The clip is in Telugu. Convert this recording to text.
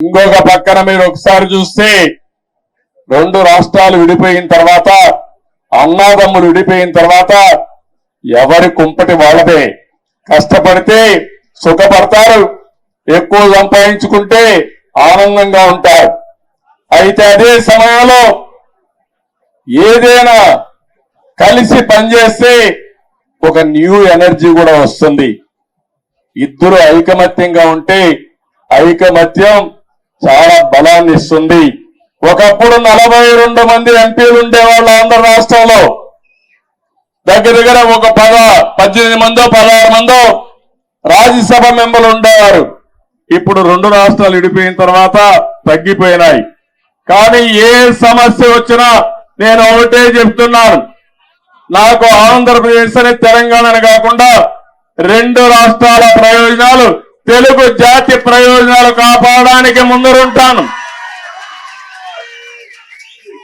ఇంకొక పక్కన మీరు ఒకసారి చూస్తే రెండు రాష్ట్రాలు విడిపోయిన తర్వాత అన్నాదమ్ములు విడిపోయిన తర్వాత ఎవరి కుంపటి వాళ్ళదే. కష్టపడితే సుఖపడతారు, ఎక్కువ సంపాదించుకుంటే ఆనందంగా ఉంటారు. అయితే అదే సమయంలో ఏదైనా కలిసి పనిచేస్తే ఒక న్యూ ఎనర్జీ కూడా వస్తుంది. ఇద్దరు ఐకమత్యంగా ఉంటే ఐకమత్యం చాలా బలాన్ని ఇస్తుంది. ఒకప్పుడు 42 మంది ఎంపీలు ఉండేవాళ్ళు ఆంధ్ర రాష్ట్రంలో. దగ్గర ఒక 18 మందో 16 మందో రాజ్యసభ మెంబర్లు ఉండేవారు. ఇప్పుడు రెండు రాష్ట్రాలు విడిపోయిన తర్వాత తగ్గిపోయినాయి. కానీ ఏ సమస్య వచ్చినా నేను ఒకటే చెప్తున్నాను, నాకు ఆంధ్రప్రదేశ్ అని తెలంగాణ కాకుండా రెండు రాష్ట్రాల ప్రయోజనాలు, తెలుగు జాతి ప్రయోజనాలు కాపాడడానికి ముందరుంటాను.